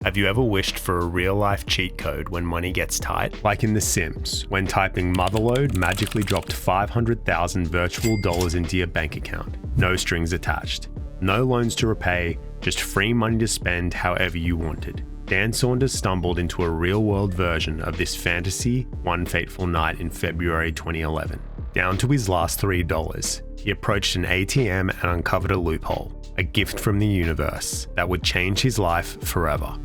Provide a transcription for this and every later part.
Have you ever wished for a real-life cheat code when money gets tight? Like in The Sims, when typing motherload magically dropped 500,000 virtual dollars into your bank account. No strings attached. No loans to repay, just free money to spend however you wanted. Dan Saunders stumbled into a real-world version of this fantasy one fateful night in February 2011. Down to his last $3, he approached an ATM and uncovered a loophole. A gift from the universe that would change his life forever.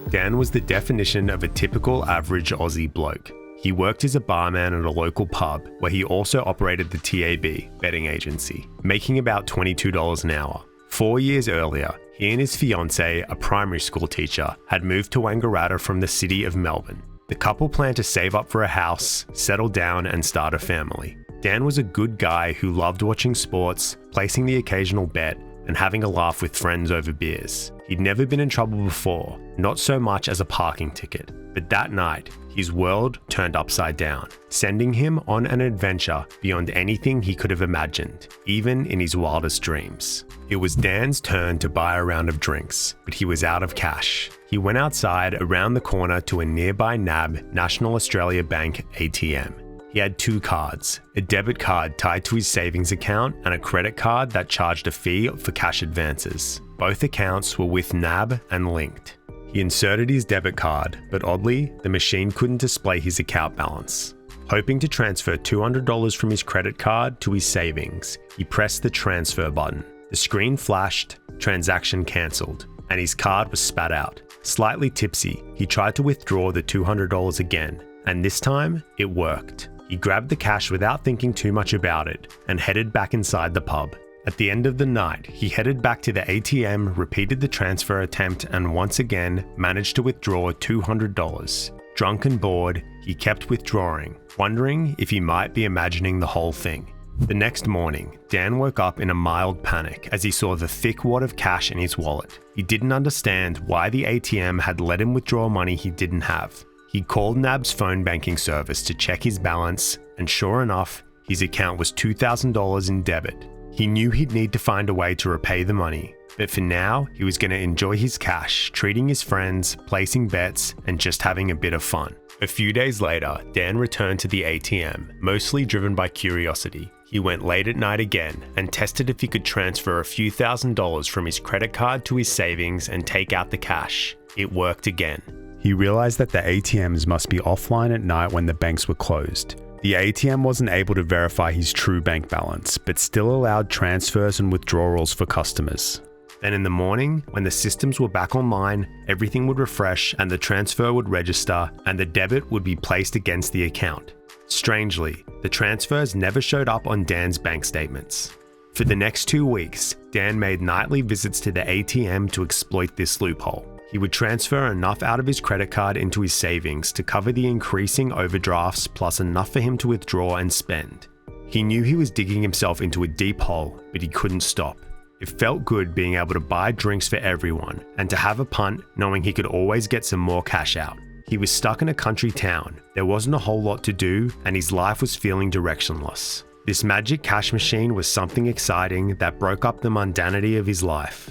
Dan was the definition of a typical average Aussie bloke. He worked as a barman at a local pub where he also operated the TAB, betting agency, making about $22 an hour. 4 years earlier, he and his fiancée, a primary school teacher, had moved to Wangaratta from the city of Melbourne. The couple planned to save up for a house, settle down and start a family. Dan was a good guy who loved watching sports, placing the occasional bet, and having a laugh with friends over beers. He'd never been in trouble before, not so much as a parking ticket. But that night, his world turned upside down, sending him on an adventure beyond anything he could have imagined, even in his wildest dreams. It was Dan's turn to buy a round of drinks, but he was out of cash. He went outside around the corner to a nearby NAB, National Australia Bank ATM. He had 2 cards, a debit card tied to his savings account and a credit card that charged a fee for cash advances. Both accounts were with NAB and linked. He inserted his debit card, but oddly, the machine couldn't display his account balance. Hoping to transfer $200 from his credit card to his savings, he pressed the transfer button. The screen flashed, transaction cancelled, and his card was spat out. Slightly tipsy, he tried to withdraw the $200 again, and this time, it worked. He grabbed the cash without thinking too much about it and headed back inside the pub. At the end of the night, he headed back to the ATM, repeated the transfer attempt, and once again managed to withdraw $200. Drunk and bored, he kept withdrawing, wondering if he might be imagining the whole thing. The next morning, Dan woke up in a mild panic as he saw the thick wad of cash in his wallet. He didn't understand why the ATM had let him withdraw money he didn't have. He called NAB's phone banking service to check his balance, and sure enough, his account was $2,000 in debit. He knew he'd need to find a way to repay the money, but for now, he was going to enjoy his cash, treating his friends, placing bets, and just having a bit of fun. A few days later, Dan returned to the ATM, mostly driven by curiosity. He went late at night again and tested if he could transfer a few $1,000s from his credit card to his savings and take out the cash. It worked again. He realized that the ATMs must be offline at night when the banks were closed. The ATM wasn't able to verify his true bank balance, but still allowed transfers and withdrawals for customers. Then in the morning, when the systems were back online, everything would refresh and the transfer would register and the debit would be placed against the account. Strangely, the transfers never showed up on Dan's bank statements. For the next 2 weeks, Dan made nightly visits to the ATM to exploit this loophole. He would transfer enough out of his credit card into his savings to cover the increasing overdrafts plus enough for him to withdraw and spend. He knew he was digging himself into a deep hole, but he couldn't stop. It felt good being able to buy drinks for everyone and to have a punt knowing he could always get some more cash out. He was stuck in a country town, there wasn't a whole lot to do, and his life was feeling directionless. This magic cash machine was something exciting that broke up the mundanity of his life.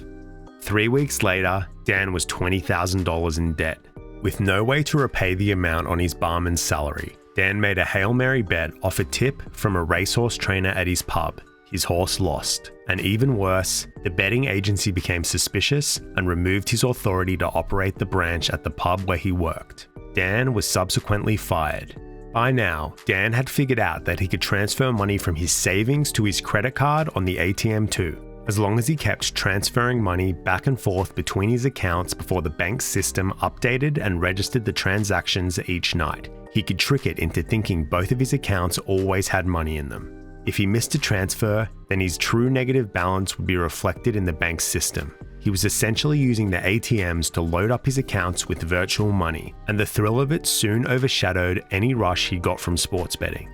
3 weeks later, Dan was $20,000 in debt. With no way to repay the amount on his barman's salary, Dan made a Hail Mary bet off a tip from a racehorse trainer at his pub. His horse lost. And even worse, the betting agency became suspicious and removed his authority to operate the branch at the pub where he worked. Dan was subsequently fired. By now, Dan had figured out that he could transfer money from his savings to his credit card on the ATM too. As long as he kept transferring money back and forth between his accounts before the bank's system updated and registered the transactions each night, he could trick it into thinking both of his accounts always had money in them. If he missed a transfer, then his true negative balance would be reflected in the bank's system. He was essentially using the ATMs to load up his accounts with virtual money, and the thrill of it soon overshadowed any rush he got from sports betting.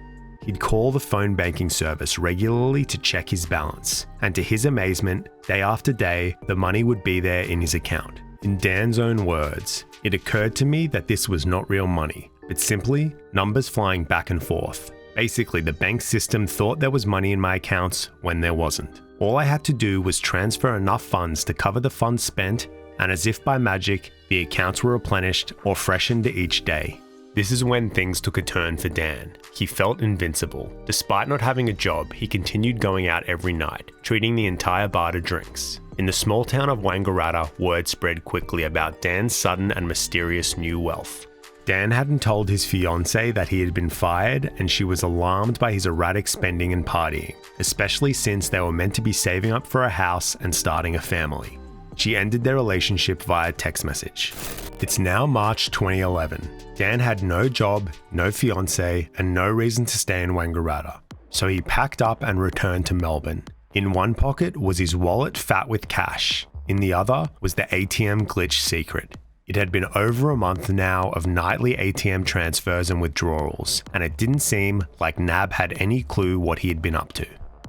He'd call the phone banking service regularly to check his balance, and to his amazement, day after day, the money would be there in his account. In Dan's own words, "It occurred to me that this was not real money, but simply numbers flying back and forth. Basically, the bank system thought there was money in my accounts when there wasn't." All I had to do was transfer enough funds to cover the funds spent, and as if by magic, the accounts were replenished or freshened each day. This is when things took a turn for Dan. He felt invincible. Despite not having a job, he continued going out every night, treating the entire bar to drinks. In the small town of Wangaratta, word spread quickly about Dan's sudden and mysterious new wealth. Dan hadn't told his fiancée that he had been fired, and she was alarmed by his erratic spending and partying, especially since they were meant to be saving up for a house and starting a family. She ended their relationship via text message. It's now March 2011. Dan had no job, no fiancée, and no reason to stay in Wangaratta. So he packed up and returned to Melbourne. In one pocket was his wallet fat with cash. In the other was the ATM glitch secret. It had been over a month now of nightly ATM transfers and withdrawals, and it didn't seem like NAB had any clue what he had been up to.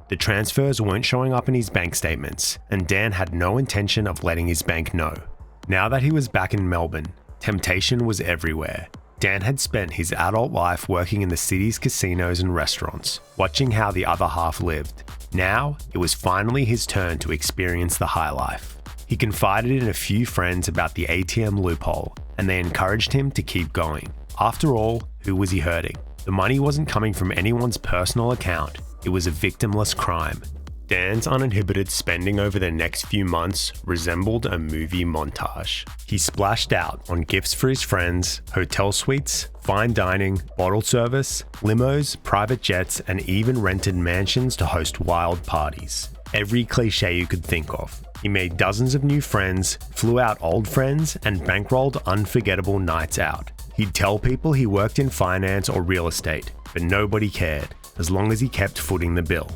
The transfers weren't showing up in his bank statements, and Dan had no intention of letting his bank know. Now that he was back in Melbourne, temptation was everywhere. Dan had spent his adult life working in the city's casinos and restaurants, watching how the other half lived. Now, it was finally his turn to experience the high life. He confided in a few friends about the ATM loophole, and they encouraged him to keep going. After all, who was he hurting? The money wasn't coming from anyone's personal account. It was a victimless crime. Dan's uninhibited spending over the next few months resembled a movie montage. He splashed out on gifts for his friends, hotel suites, fine dining, bottle service, limos, private jets, and even rented mansions to host wild parties. Every cliche you could think of. He made dozens of new friends, flew out old friends, and bankrolled unforgettable nights out. He'd tell people he worked in finance or real estate, but nobody cared, as long as he kept footing the bill.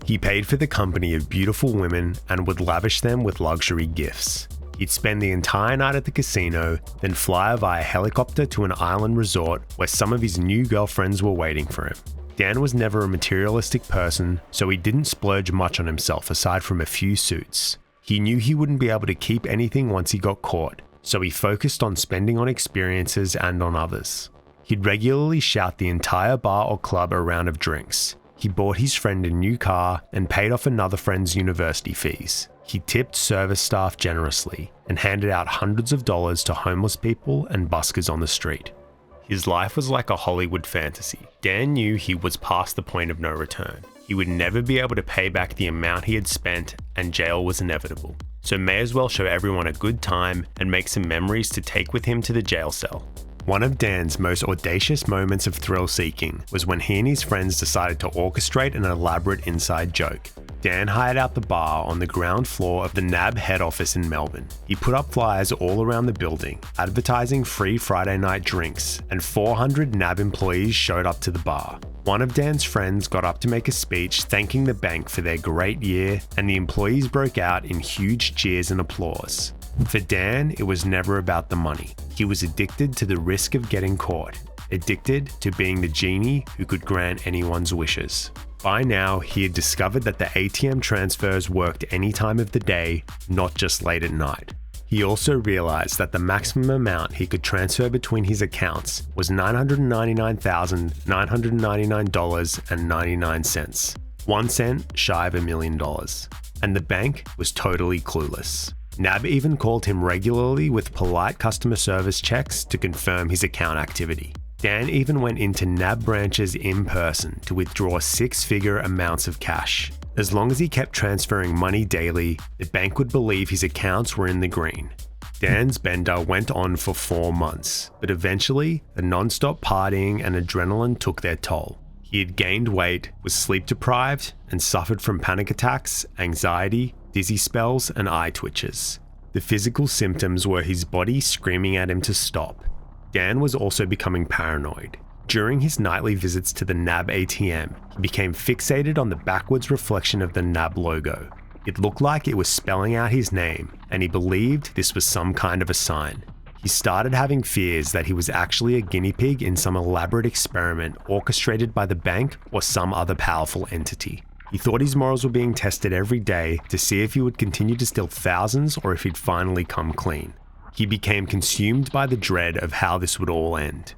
He paid for the company of beautiful women and would lavish them with luxury gifts. He'd spend the entire night at the casino, then fly via helicopter to an island resort where some of his new girlfriends were waiting for him. Dan was never a materialistic person, so he didn't splurge much on himself aside from a few suits. He knew he wouldn't be able to keep anything once he got caught, so he focused on spending on experiences and on others. He'd regularly shout the entire bar or club a round of drinks. He bought his friend a new car and paid off another friend's university fees. He tipped service staff generously and handed out hundreds of dollars to homeless people and buskers on the street. His life was like a Hollywood fantasy. Dan knew he was past the point of no return. He would never be able to pay back the amount he had spent, and jail was inevitable. So may as well show everyone a good time and make some memories to take with him to the jail cell. One of Dan's most audacious moments of thrill-seeking was when he and his friends decided to orchestrate an elaborate inside joke. Dan hired out the bar on the ground floor of the NAB head office in Melbourne. He put up flyers all around the building, advertising free Friday night drinks, and 400 NAB employees showed up to the bar. One of Dan's friends got up to make a speech thanking the bank for their great year, and the employees broke out in huge cheers and applause. For Dan, it was never about the money. He was addicted to the risk of getting caught, addicted to being the genie who could grant anyone's wishes. By now, he had discovered that the ATM transfers worked any time of the day, not just late at night. He also realized that the maximum amount he could transfer between his accounts was $999,999.99, 1 cent shy of $1 million. And the bank was totally clueless. NAB even called him regularly with polite customer service checks to confirm his account activity. Dan even went into NAB branches in person to withdraw 6-figure amounts of cash. As long as he kept transferring money daily, the bank would believe his accounts were in the green. Dan's bender went on for 4 months, but eventually, the non-stop partying and adrenaline took their toll. He had gained weight, was sleep deprived, and suffered from panic attacks, anxiety, dizzy spells, and eye twitches. The physical symptoms were his body screaming at him to stop. Dan was also becoming paranoid. During his nightly visits to the NAB ATM, he became fixated on the backwards reflection of the NAB logo. It looked like it was spelling out his name, and he believed this was some kind of a sign. He started having fears that he was actually a guinea pig in some elaborate experiment orchestrated by the bank or some other powerful entity. He thought his morals were being tested every day to see if he would continue to steal thousands or if he'd finally come clean. He became consumed by the dread of how this would all end.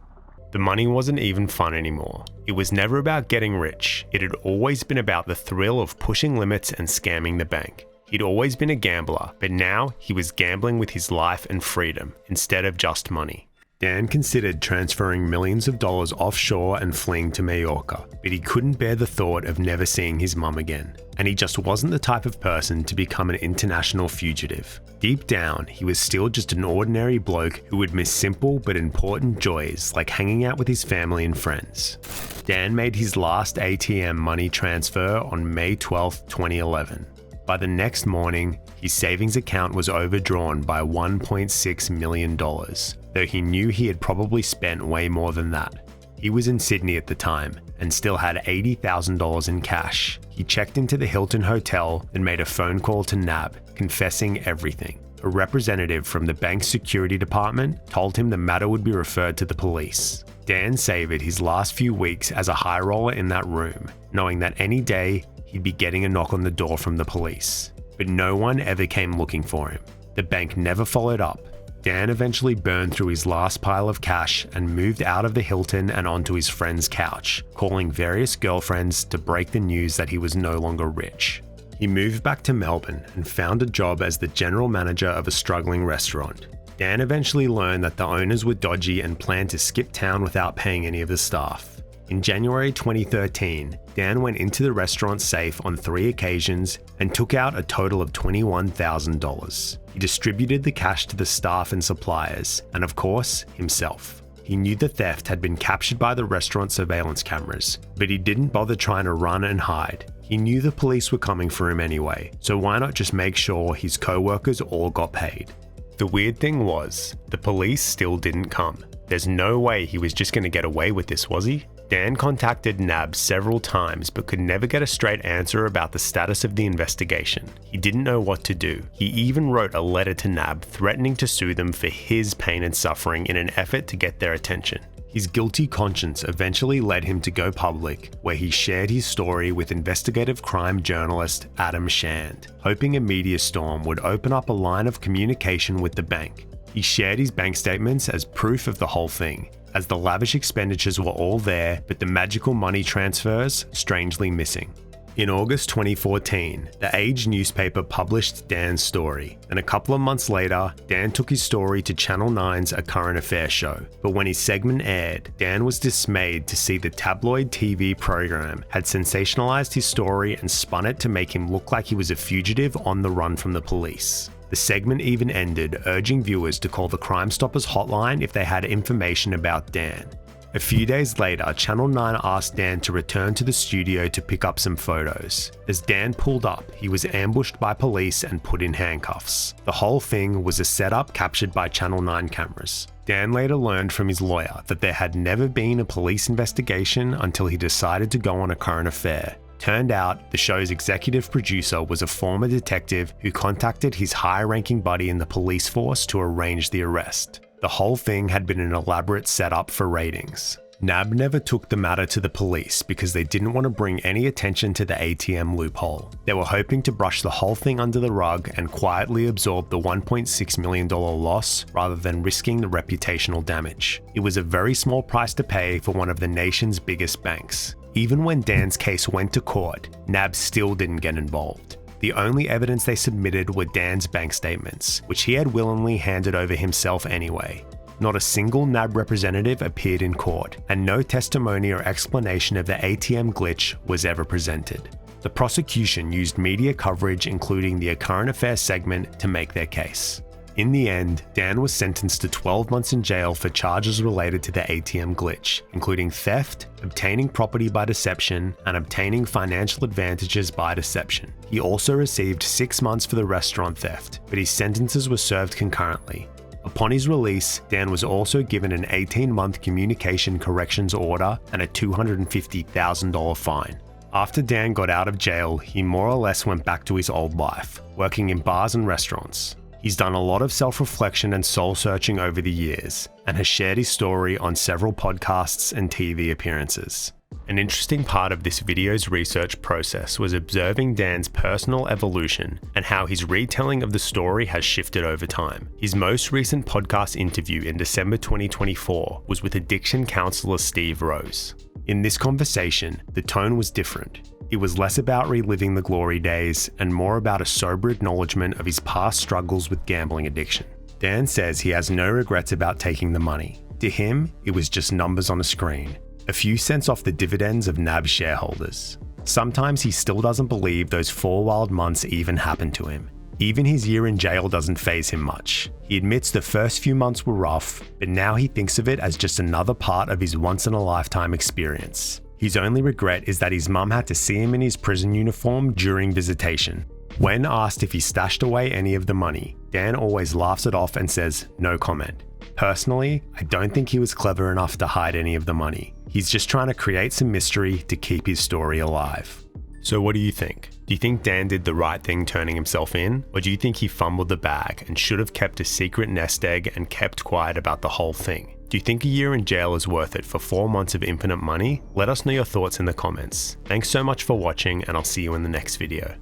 The money wasn't even fun anymore. It was never about getting rich. It had always been about the thrill of pushing limits and scamming the bank. He'd always been a gambler, but now he was gambling with his life and freedom instead of just money. Dan considered transferring millions of dollars offshore and fleeing to Mallorca, but he couldn't bear the thought of never seeing his mum again. And he just wasn't the type of person to become an international fugitive. Deep down, he was still just an ordinary bloke who would miss simple but important joys like hanging out with his family and friends. Dan made his last ATM money transfer on May 12, 2011. By the next morning, his savings account was overdrawn by $1.6 million, though he knew he had probably spent way more than that. He was in Sydney at the time and still had $80,000 in cash. He checked into the Hilton Hotel and made a phone call to NAB, confessing everything. A representative from the bank's security department told him the matter would be referred to the police. Dan savored his last few weeks as a high roller in that room, knowing that any day he'd be getting a knock on the door from the police. But no one ever came looking for him. The bank never followed up. Dan eventually burned through his last pile of cash and moved out of the Hilton and onto his friend's couch, calling various girlfriends to break the news that he was no longer rich. He moved back to Melbourne and found a job as the general manager of a struggling restaurant. Dan eventually learned that the owners were dodgy and planned to skip town without paying any of the staff. In January 2013, Dan went into the restaurant safe on 3 occasions and took out a total of $21,000. He distributed the cash to the staff and suppliers, and of course, himself. He knew the theft had been captured by the restaurant surveillance cameras, but he didn't bother trying to run and hide. He knew the police were coming for him anyway, so why not just make sure his co-workers all got paid? The weird thing was, the police still didn't come. There's no way he was just going to get away with this, was he? Dan contacted NAB several times but could never get a straight answer about the status of the investigation. He didn't know what to do. He even wrote a letter to NAB threatening to sue them for his pain and suffering in an effort to get their attention. His guilty conscience eventually led him to go public, where he shared his story with investigative crime journalist Adam Shand, hoping a media storm would open up a line of communication with the bank. He shared his bank statements as proof of the whole thing, as the lavish expenditures were all there, but the magical money transfers strangely missing. In August 2014, The Age newspaper published Dan's story, and a couple of months later, Dan took his story to Channel 9's A Current Affairs show. But when his segment aired, Dan was dismayed to see the tabloid TV program had sensationalized his story and spun it to make him look like he was a fugitive on the run from the police. The segment even ended, urging viewers to call the Crime Stoppers hotline if they had information about Dan. A few days later, Channel 9 asked Dan to return to the studio to pick up some photos. As Dan pulled up, he was ambushed by police and put in handcuffs. The whole thing was a setup captured by Channel 9 cameras. Dan later learned from his lawyer that there had never been a police investigation until he decided to go on a current affair. Turned out, the show's executive producer was a former detective who contacted his high-ranking buddy in the police force to arrange the arrest. The whole thing had been an elaborate setup for ratings. NAB never took the matter to the police because they didn't want to bring any attention to the ATM loophole. They were hoping to brush the whole thing under the rug and quietly absorb the $1.6 million loss rather than risking the reputational damage. It was a very small price to pay for one of the nation's biggest banks. Even when Dan's case went to court, NAB still didn't get involved. The only evidence they submitted were Dan's bank statements, which he had willingly handed over himself anyway. Not a single NAB representative appeared in court, and no testimony or explanation of the ATM glitch was ever presented. The prosecution used media coverage, including the A Current Affairs segment, to make their case. In the end, Dan was sentenced to 12 months in jail for charges related to the ATM glitch, including theft, obtaining property by deception, and obtaining financial advantages by deception. He also received 6 months for the restaurant theft, but his sentences were served concurrently. Upon his release, Dan was also given an 18-month communication corrections order and a $250,000 fine. After Dan got out of jail, he more or less went back to his old life, working in bars and restaurants. He's done a lot of self-reflection and soul-searching over the years, and has shared his story on several podcasts and TV appearances. An interesting part of this video's research process was observing Dan's personal evolution and how his retelling of the story has shifted over time. His most recent podcast interview in December 2024 was with addiction counselor Steve Rose. In this conversation, the tone was different. It was less about reliving the glory days and more about a sober acknowledgement of his past struggles with gambling addiction. Dan says he has no regrets about taking the money. To him, it was just numbers on a screen. A few cents off the dividends of NAB shareholders. Sometimes he still doesn't believe those 4 wild months even happened to him. Even his year in jail doesn't faze him much. He admits the first few months were rough, but now he thinks of it as just another part of his once-in-a-lifetime experience. His only regret is that his mum had to see him in his prison uniform during visitation. When asked if he stashed away any of the money, Dan always laughs it off and says, no comment. Personally, I don't think he was clever enough to hide any of the money. He's just trying to create some mystery to keep his story alive. So what do you think? Do you think Dan did the right thing turning himself in? Or do you think he fumbled the bag and should have kept a secret nest egg and kept quiet about the whole thing? Do you think a year in jail is worth it for 4 months of infinite money? Let us know your thoughts in the comments. Thanks so much for watching, and I'll see you in the next video.